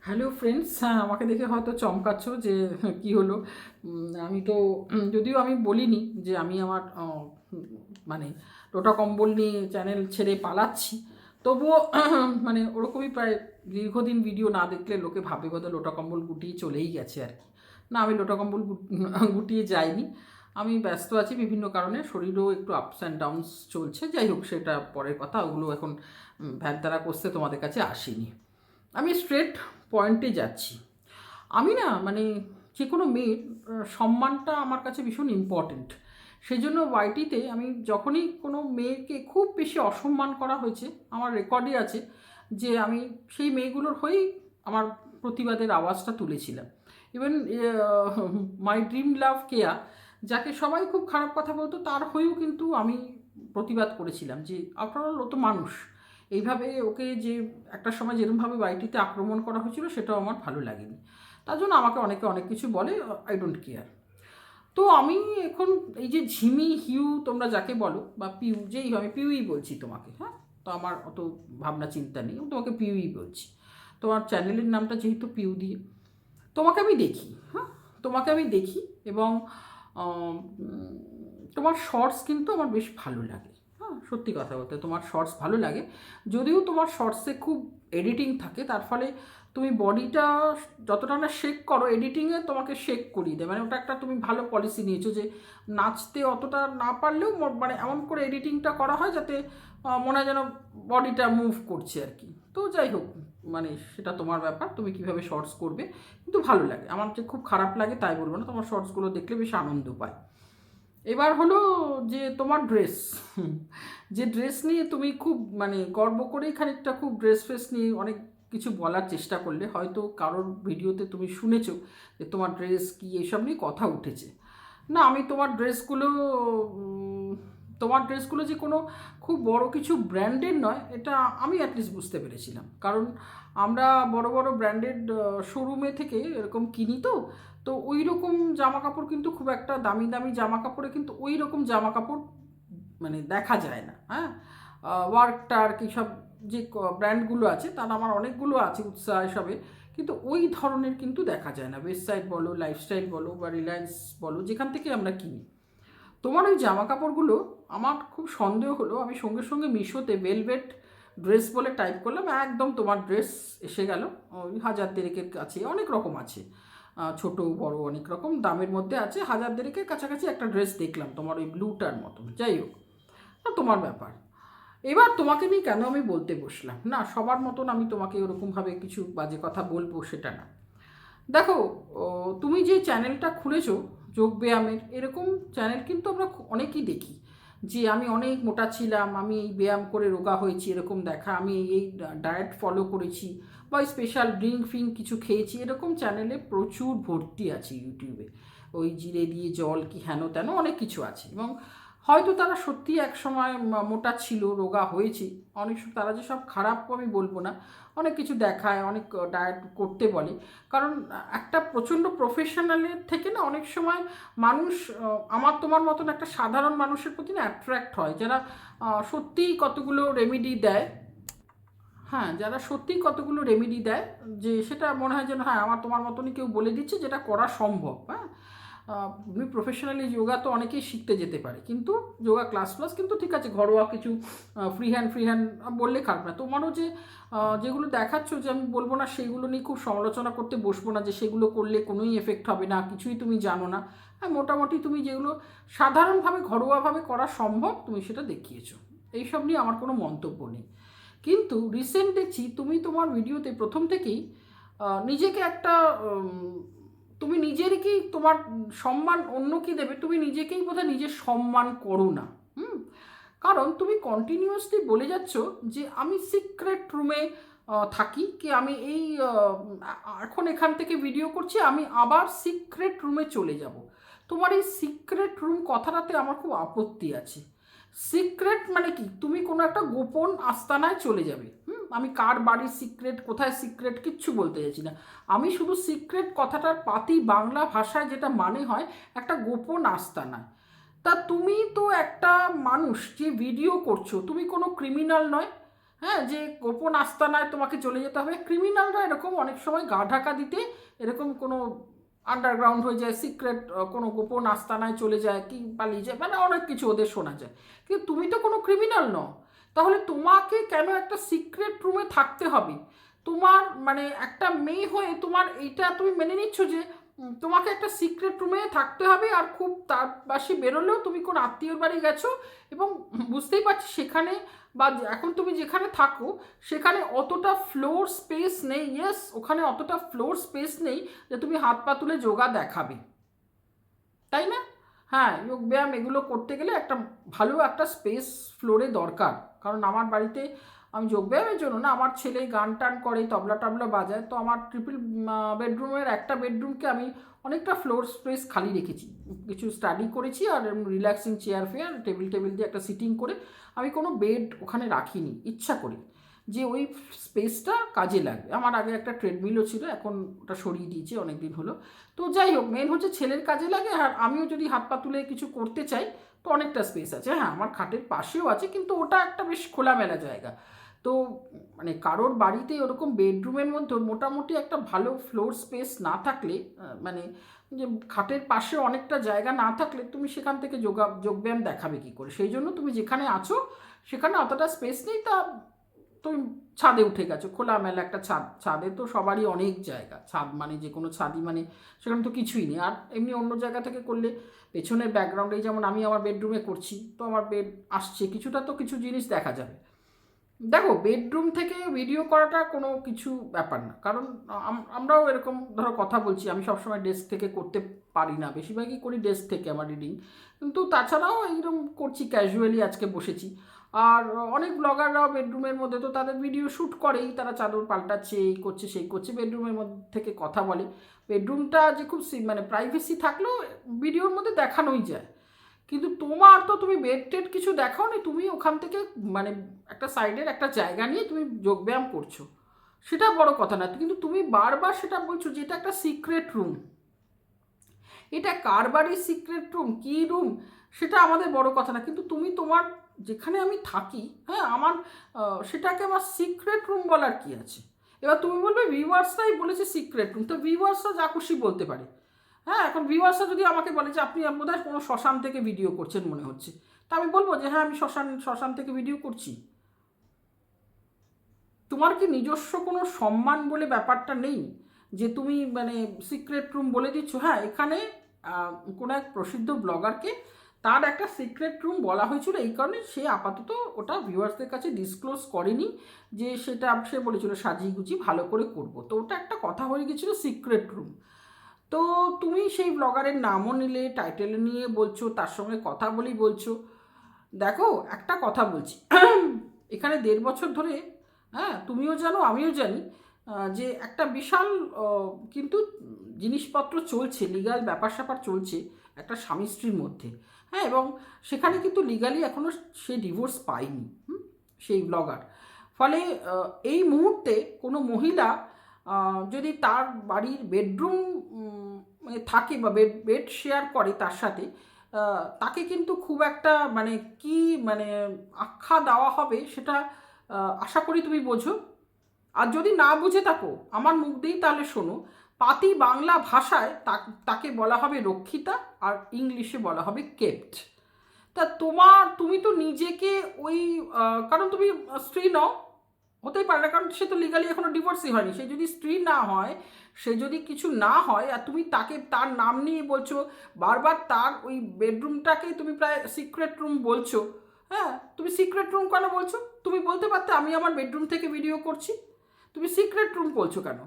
Hello friends, হ্যাঁ আমাকে দেখে হয়তো চমকাচ্ছ যে কি হলো। আমি তো যদিও আমি বলিনি যে আমি আমার মানে টোটা কম্বল নিয়ে চ্যানেল ছেড়ে পালাচ্ছি, তবুও মানে ওরকমই প্রায় দীর্ঘদিন ভিডিও না দেখলে লোকে ভাবে বোধহয় লোটা কম্বল গুটিয়ে চলেই গেছে আর কি। না, আমি লোটা কম্বল গুটিয়ে যাইনি। আমি ব্যস্ত আছি বিভিন্ন কারণে, শরীরও একটু আপস অ্যান্ড ডাউনস চলছে। যাই হোক, সেটা পরের কথা, ওগুলো এখন ভ্যানতারা করতে তোমাদের কাছে আসিনি। আমি স্ট্রেট পয়েন্টে যাচ্ছি। আমি না মানে যে কোনো মেয়ের সম্মানটা আমার কাছে ভীষণ ইম্পর্ট্যান্ট। সেই জন্য ওয়াইটিতে আমি যখনই কোনো মেয়েকে খুব বেশি অসম্মান করা হয়েছে, আমার রেকর্ডে আছে যে আমি সেই মেয়েগুলোর হয়েই আমার প্রতিবাদের আওয়াজটা তুলেছিলাম। ইভেন মাই ড্রিম লাভ কেয়া, যাকে সবাই খুব খারাপ কথা বলতো, তার হয়েও কিন্তু আমি প্রতিবাদ করেছিলাম যে আফটার অল ও তো মানুষ। এইভাবে ওকে যে একটা সময় যেরকমভাবে বাড়িটিতে আক্রমণ করা হয়েছিল, সেটাও আমার ভালো লাগেনি। তার জন্য আমাকে অনেকে অনেক কিছু বলে, আই ডোন্ট কেয়ার। তো আমি এখন এই যে ঝিমি হিউ তোমরা যাকে বলো, বা পিউ, যেই আমি পিউই বলছি তোমাকে, হ্যাঁ। তো আমার অত ভাবনা চিন্তা নেই, আমি তোমাকে পিউই বলছি। তোমার চ্যানেলের নামটা যেহেতু পিউ দিয়ে, তোমাকে আমি দেখি, হ্যাঁ। তোমাকে আমি দেখি এবং আম, উম, তোমার শর্টস কিন্তু আমার বেশ ভালো লাগে। হ্যাঁ, সত্যি কথা বলতে তোমার শর্টস ভালো লাগে। যদিও তোমার শর্টসে খুব এডিটিং থাকে, তার ফলে তুমি বডিটা যতটা না শেক করো, এডিটিংয়ে তোমাকে শেক করিয়ে দেয়। মানে ওটা একটা তুমি ভালো পলিসি নিয়েছো যে নাচতে অতটা না পারলেও মানে এমন করে এডিটিংটা করা হয় যাতে মনে হয় যেন বডিটা মুভ করছে আর কি। তো যাই হোক, মানে সেটা তোমার ব্যাপার, তুমি কিভাবে শর্টস করবে, কিন্তু ভালো লাগে। আমার যে খুব খারাপ লাগে তাই বলবো না, তোমার শর্টসগুলো দেখলে বেশ আনন্দ পায়। এবার হলো যে তোমার ড্রেস, যে ড্রেস নিয়ে তুমি খুব মানে গর্ব করেই খানিকটা খুব ড্রেস ফ্রেস নিয়ে অনেক কিছু বলার চেষ্টা করলে, হয়তো কারোর ভিডিওতে তুমি শুনেছো যে তোমার ড্রেস কি এসব নিয়ে কথা উঠেছে। না, আমি তোমার ড্রেসগুলো উম, তোমার ড্রেসগুলো যে কোনো খুব বড় কিছু ব্র্যান্ডের নয়, এটা আমি অ্যাটলিস্ট বুঝতে পেরেছিলাম। কারণ আমরা বড় বড় ব্র্যান্ডেড শোরুমে থেকে এরকম কিনি, তো তো ওই রকম জামা কাপড় কিন্তু খুব একটা দামি দামি জামা কাপড়ে কিন্তু ওই রকম জামা কাপড় মানে দেখা যায় না, হ্যাঁ। ওয়ার্কটা আর কি সব যে ব্র্যান্ডগুলো আছে, তার আমার অনেকগুলো আছে উৎসাহ এসবে, কিন্তু ওই ধরনের কিন্তু দেখা যায় না। ওয়েস্ট সাইড বলো, লাইফস্টাইল বলো, বা রিলায়েন্স বলো, যেখান থেকে আমরা কিনি। তোমার ওই জামা কাপড়গুলো আমার খুব সন্দেহ হলো। আমি সঙ্গে সঙ্গে মিশোতে ভেলভেট ড্রেস বলে টাইপ করলাম, একদম তোমার ড্রেস এসে গেল। ওই 1000 দেড়েকের কাছে অনেক রকম আছে, ছোট বড় অনেক রকম দামের মধ্যে আছে। 1000 দেড়েকের কাছাকাছি একটা ড্রেস দেখলাম তোমার ওই ব্লুটার মতন। যাই হোক, তোমার ব্যাপার। এবার তোমাকে নিয়ে কেন আমি বলতে বসলাম, না সবার মতন আমি তোমাকে ওরকমভাবে কিছু বাজে কথা বলবো সেটা না। দেখো, তুমি যে চ্যানেলটা খুলেছো যোগব্যায়ামের, এরকম চ্যানেল কিন্তু আমরা অনেকেই দেখি যে আমি অনেক মোটা ছিলাম, আমি এই ব্যায়াম করে রোগা হয়েছি, এরকম দেখা, আমি এই ডায়েট ফলো করেছি, বা স্পেশাল ড্রিঙ্ক ফিঙ্ক কিছু খেয়েছি, এরকম চ্যানেলে প্রচুর ভর্তি আছে ইউটিউবে। ওই জিরে দিয়ে জল কি হেন তেন অনেক কিছু আছে, এবং হয়তো তারা সত্যি এক সময় মোটা ছিল, রোগা হয়েছে। অনেক তারা যে সব খারাপ আমি বলবো না, অনেক কিছু দেখায়, অনেক ডায়েট করতে বলে। কারণ একটা প্রচণ্ড প্রফেশনালের থেকে না অনেক সময় মানুষ আমার তোমার মতন একটা সাধারণ মানুষের প্রতি না অ্যাট্রাক্ট হয়, যারা সত্যিই কতগুলো রেমেডি দেয়। হ্যাঁ, যারা সত্যিই কতগুলো রেমেডি দেয়, যে সেটা মনে হয় যেন হ্যাঁ আমার তোমার মতনই কেউ বলে দিচ্ছে যেটা করা সম্ভব। হ্যাঁ, তুমি প্রফেশনালি যোগা তো অনেকেই শিখতে যেতে পারে, কিন্তু যোগা ক্লাস ক্লাস কিন্তু ঠিক আছে, ঘরোয়া কিছু ফ্রি হ্যান্ড বললে খারাপ না। তোমারও যে যেগুলো দেখাচ্ছ, যে আমি বলবো না সেগুলো নিয়ে খুব সমালোচনা করতে বসবো না, যে সেগুলো করলে কোনোই এফেক্ট হবে না, কিছুই তুমি জানো না। হ্যাঁ, মোটামুটি তুমি যেগুলো সাধারণভাবে ঘরোয়াভাবে করা সম্ভব তুমি সেটা দেখিয়েছো। এইসব নিয়ে আমার কোনো মন্তব্য নেই। কিন্তু রিসেন্ট দেখছি তুমি তোমার ভিডিওতে প্রথম থেকেই নিজেকে একটা তুমি নিজেরকেই তোমার সম্মান অন্য কি দেবে, তুমি নিজেকেই বোধহয় নিজের সম্মান করো না। হুম। কারণ তুমি কন্টিনিউয়াসলি বলে যাচ্ছ যে আমি সিক্রেট রুমে থাকি, কি আমি এই এখন এখান থেকে ভিডিও করছি, আমি আবার সিক্রেট রুমে চলে যাব। তোমার এই সিক্রেট রুম কথাটাতে আমার খুব আপত্তি আছে। সিক্রেট মানে কি, তুমি কোনো একটা গোপন আস্তানায় চলে যাবে। আমি কার বাড়ির সিক্রেট, কোথায় সিক্রেট, কিচ্ছু বলতে চাইছি না। আমি শুধু সিক্রেট কথাটার পাতি বাংলা ভাষায় যেটা মানে হয় একটা গোপন আস্তানায়। তা তুমি তো একটা মানুষ যে ভিডিও করছো, তুমি কোনো ক্রিমিনাল নয়। হ্যাঁ, যে গোপন আস্তানায় তোমাকে চলে যেতে হবে। ক্রিমিনালরা এরকম অনেক সময় গা ঢাকা দিতে এরকম কোনো আন্ডারগ্রাউন্ড হয়ে যায়, সিক্রেট কোনো গোপন আস্তানায় চলে যায়, কি পালিয়ে যায়, মানে অনেক কিছু ওদের শোনা যায়। কিন্তু তুমি তো কোনো ক্রিমিনাল নও, তাহলে তোমাকে কেন একটা সিক্রেট রুমে থাকতে হবে? তোমার মানে একটা মেয়ে হয়ে তোমার এইটা তুমি মেনে নিচ্ছ যে তোমাকে একটা সিক্রেট রুমে থাকতে হবে, আর খুব তার বাসি বেরোলেও তুমি কোন আত্মীয়র বাড়ি গেছো এবং বুঝতেই পারছি সেখানে বা এখন তুমি যেখানে থাকো সেখানে অতটা ফ্লোর স্পেস নেই। ইয়েস, ওখানে অতটা ফ্লোর স্পেস নেই যে তুমি হাত পা তুলে যোগা দেখাবে, তাই না? হ্যাঁ, যোগব্যায়াম এগুলো করতে গেলে একটা ভালো একটা স্পেস ফ্লোরে দরকার। কারণ আমার বাড়িতে আমি যোগব্যায়ামের জন্য না, আমার ছেলে গান টান করে, তবলা টবলা বাজায়, তো আমার ট্রিপল বেডরুমের একটা বেডরুমকে আমি অনেকটা ফ্লোর স্পেস খালি রেখেছি। কিছু স্টাডি করেছি আর রিল্যাক্সিং চেয়ার ফেয়ার টেবিল টেবিল দিয়ে একটা সিটিং করে আমি কোনো বেড ওখানে রাখিনি ইচ্ছা করে, যে ওই স্পেসটা কাজে লাগবে। আমার আগে একটা ট্রেডমিলও ছিল, এখন ওটা সরিয়ে দিয়েছি অনেক দিন হলো। তো যাই হোক, মেন হচ্ছে ছেলের কাজে লাগে, আর আমিও যদি হাত পা তুলে কিছু করতে চাই তো অনেকটা স্পেস আছে। হ্যাঁ, আমার খাটের পাশেও আছে, কিন্তু ওটা একটা বেশ খোলামেলা জায়গা। তো মানে কারোর বাড়িতে ওরকম বেডরুমের মধ্যে মোটামুটি একটা ভালো ফ্লোর স্পেস না থাকলে, মানে যে খাটের পাশে অনেকটা জায়গা না থাকলে তুমি সেখান থেকে যোগব্যায়াম দেখাবে কী করে? সেই জন্য তুমি যেখানে আছো সেখানে অতটা স্পেস নেই, তা তুমি ছাদে উঠে গেছো, খোলামেলা একটা ছাদ। ছাদে তো সবারই অনেক জায়গা, ছাদ মানে যে কোনো ছাদই মানে সেখানে তো কিছুই নেই। আর এমনি অন্য জায়গা থেকে করলে পেছনের ব্যাকগ্রাউন্ডে, যেমন আমি আমার বেডরুমে করছি, তো আমার বেড আসছে কিছুটা, তো কিছু জিনিস দেখা যাবে। দেখো, বেডরুম থেকে ভিডিও করাটা কোনো কিছু ব্যাপার না, কারণ আমরাও এরকম ধরো কথা বলছি, আমি সবসময় ডেস্ক থেকে করতে পারি না, বেশিরভাগই করি ডেস্ক থেকে আমার রিডিং, কিন্তু তাছাড়াও এইরকম করছি, ক্যাজুয়ালি আজকে বসেছি। আর অনেক ব্লগাররাও বেডরুমের মধ্যে তো তাদের ভিডিও শ্যুট করেই, তারা চাদর পাল্টাচ্ছে, এই করছে সেই করছে, বেডরুমের মধ্যে থেকে কথা বলে। বেডরুমটা যে খুব মানে প্রাইভেসি থাকলেও ভিডিওর মধ্যে দেখানোই যায়। কিন্তু তোমার তো, তুমি বেড টেড কিছু দেখাও নি, তুমি ওখান থেকে মানে একটা সাইডের একটা জায়গা নিয়ে তুমি যোগব্যায়াম করছো, সেটা বড় কথা না। কিন্তু তুমি বারবার সেটা বলছো যে এটা একটা সিক্রেট রুম। এটা কার বাড়ির সিক্রেট রুম, কী রুম, সেটা আমাদের বড় কথা না। কিন্তু তুমি তোমার যেখানে আমি থাকি, হ্যাঁ, আমার সেটাকে আমার সিক্রেট রুম বলার কি আছে? এবার তুমি বলবে ভিউয়ার্সরাই বলেছে সিক্রেট রুম, তো ভিউয়ার্সরা যা খুশি বলতে পারে। হ্যাঁ, এখন ভিউয়ার্সরা যদি আমাকে বলে যে আপনি বোধহয় কোনো শ্মশান থেকে ভিডিও করছেন মনে হচ্ছে, তা আমি বলবো যে হ্যাঁ, আমি শ্মশান থেকে ভিডিও করছি। তোমার কি নিজস্ব কোনো সম্মান বলে ব্যাপারটা নেই যে তুমি মানে সিক্রেট রুম বলে দিচ্ছ? হ্যাঁ, এখানে কোনো এক প্রসিদ্ধ ব্লগারকে তার একটা সিক্রেট রুম বলা হয়েছিল, এই কারণে সে আপাতত ওটা ভিউয়ার্সদের কাছে ডিসক্লোজ করেনি, যে সেটা সে বলেছিল সাজিয়ে গুছিয়ে ভালো করে করব, তো ওটা একটা কথা হয়ে গেছিলো সিক্রেট রুম। তো তুমি সেই ব্লগারের নামও নিলে, টাইটেল নিয়ে বলছো, তার সঙ্গে কথা বলেই বলছো। দেখো, একটা কথা বলছি, এখানে 1.5 বছর ধরে, হ্যাঁ, তুমিও জানো আমিও জানি, যে একটা বিশাল কিন্তু জিনিসপত্র চলছে, লিগাল ব্যাপার স্যাপার চলছে একটা স্বামী স্ত্রীর মধ্যে। হ্যাঁ, এবং সেখানে কিন্তু লিগালি এখনও সে ডিভোর্স পায়নি, সেই ব্লগার। ফলে এই মুহূর্তে কোনো মহিলা যদি তার বাড়ির বেডরুম থাকে বা বেড শেয়ার করে তার সাথে, তাকে কিন্তু খুব একটা মানে কি মানে আখ্যা দেওয়া হবে সেটা আশা করি তুমি বোঝো। আর যদি না বুঝে থাকো আমার মুখ দিয়েই তাহলে শোনো, পাতি বাংলা ভাষায় তাকে বলা হবে রক্ষিতা, আর ইংলিশে বলা হবে কেপ্ট। তা তুমি তো নিজেকে ওই কারণ তুমি স্ত্রী নও, হতেই পারে না, কারণ সে তো লিগালি এখনো ডিভোর্সই হয়নি। সে যদি স্ত্রী না হয়, সে যদি কিছু না হয়, আর তুমি তাকে তার নাম নিয়ে বলছো বারবার, তার ওই বেডরুমটাকে তুমি প্রায় সিক্রেট রুম বলছো। হ্যাঁ, তুমি সিক্রেট রুম কেন বলছো? তুমি বলতে পারতে আমি আমার বেডরুম থেকে ভিডিও করছি, তুমি সিক্রেট রুম বলছো কেন?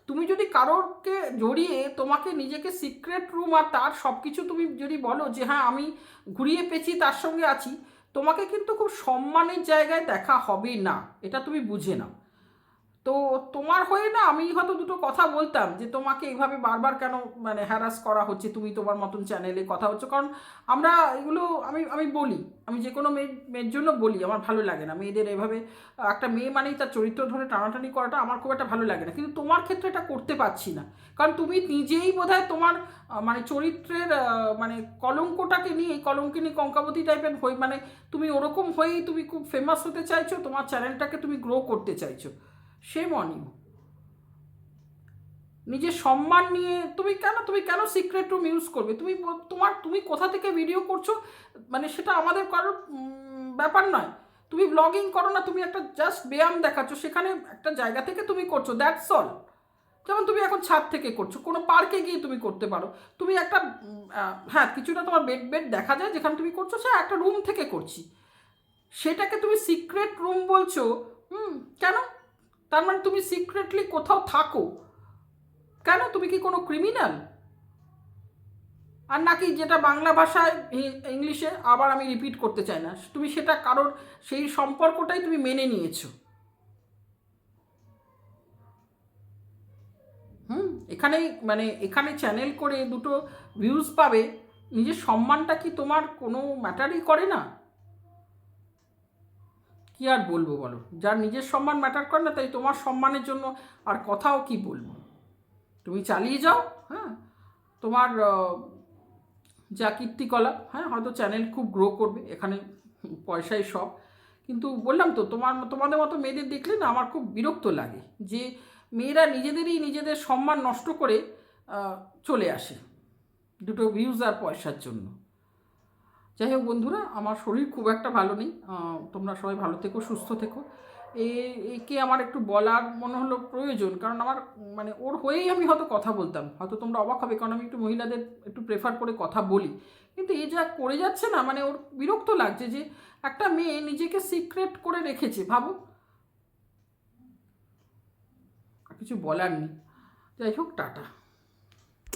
তুমি যদি কারোরকে জড়িয়ে তোমাকে নিজেকে সিক্রেট রুম আর তার সব কিছু তুমি যদি বলো যে হ্যাঁ আমি ঘুরিয়ে পেঁচিয়ে তার সঙ্গে আছি, তোমাকে কিন্তু খুব সম্মানের জায়গায় দেখা হবে না, এটা তুমি বুঝে নাও। তো তোমার হয়ে না আমি হয়তো দুটো কথা বলতাম যে তোমাকে এইভাবে বারবার কেন মানে হ্যারাস করা হচ্ছে, তুমি তোমার মতন চ্যানেলে কথা হচ্ছে, কারণ আমরা এগুলো আমি আমি বলি, আমি যে কোনো মেয়ের জন্য বলি, আমার ভালো লাগে না মেয়েদের এভাবে, একটা মেয়ে মানেই তার চরিত্র ধরে টানাটানি করাটা আমার খুব একটা ভালো লাগে না, কিন্তু তোমার ক্ষেত্রে এটা করতে পারছি না, কারণ তুমি নিজেই বোধহয় তোমার মানে চরিত্রের মানে কলঙ্কটাকে নিয়ে, কলঙ্কিনী কঙ্কাবতী টাইপের হয়ে, মানে তুমি ওরকম হয়েই তুমি খুব ফেমাস হতে চাইছো, তোমার চ্যানেলটাকে তুমি গ্রো করতে চাইছো, সেম অন ইউ। নিজের সম্মান নিয়ে তুমি কেন সিক্রেট রুম ইউজ করবে? তুমি কোথা থেকে ভিডিও করছো মানে সেটা আমাদের কারোর ব্যাপার নয়। তুমি ব্লগিং করো না, তুমি একটা জাস্ট ব্যায়াম দেখাচ্ছ, সেখানে একটা জায়গা থেকে তুমি করছো, দ্যাটস অল। যেমন তুমি এখন ছাদ থেকে করছো, কোনো পার্কে গিয়ে তুমি করতে পারো, তুমি একটা হ্যাঁ কিছুটা তোমার বেড বেড দেখা যায় যেখানে তুমি করছো, সে একটা রুম থেকে করছি, সেটাকে তুমি সিক্রেট রুম বলছো। কেন? তার মানে তুমি সিক্রেটলি কোথাও থাকো, কেন? তুমি কি কোনো ক্রিমিনাল? আর নাকি যেটা বাংলা ভাষায় ইংলিশে আবার আমি রিপিট করতে চাই না, তুমি সেটা কারোর সেই সম্পর্কটাই তুমি মেনে নিয়েছো। এখানেই মানে এখানে চ্যানেল করে দুটো ভিউজ পাবে, নিজের সম্মানটা কি তোমার কোনো ম্যাটারই করে না? কি আর বলবো বলো, যার নিজের সম্মান ম্যাটার করে না, তাই তোমার সম্মানের জন্য আর কথাও কি বলবো। তুমি চালিয়ে যাও, হ্যাঁ, তোমার যা কীর্তিকলাপ, হ্যাঁ হয়তো চ্যানেল খুব গ্রো করবে, এখানে পয়সাই সব, কিন্তু বললাম তো তোমাদের মতো মেয়েদের দেখলে না আমার খুব বিরক্ত লাগে, যে মেয়েরা নিজেদের সম্মান নষ্ট করে চলে আসে দুটো ভিউজ আর পয়সার জন্য। যাই হোক বন্ধুরা, আমার শরীর খুব একটা ভালো নেই, তোমরা সবাই ভালো থেকো, সুস্থ থেকো। একে আমার একটু বলার মনে হলো প্রয়োজন, কারণ আমার মানে ওর হয়েই আমি হয়তো কথা বলতাম, হয়তো তোমরা অবাক হবে, কারণ আমি একটু মহিলাদের একটু প্রেফার করে কথা বলি, কিন্তু এ যা করে যাচ্ছে না, মানে ওর বিরক্ত লাগছে যে একটা মেয়ে নিজেকে সিক্রেট করে রেখেছে, ভাবো, কিছু বলার নেই। যাই হোক, টাটা।